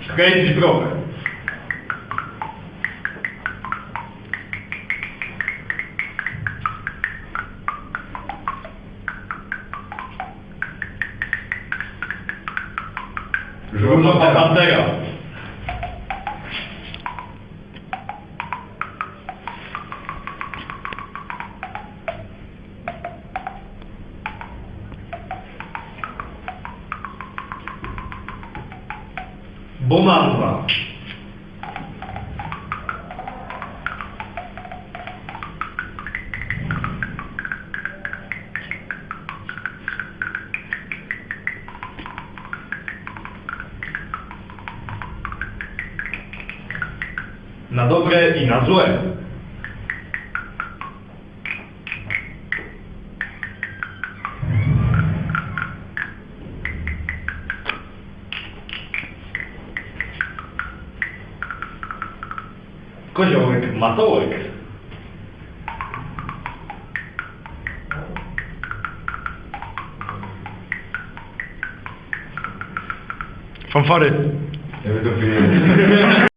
Kręcić browę. Żółta bandera. Bonanza. Na dobre i na złe. Koziołek matołek. Fanfary. Ja bym to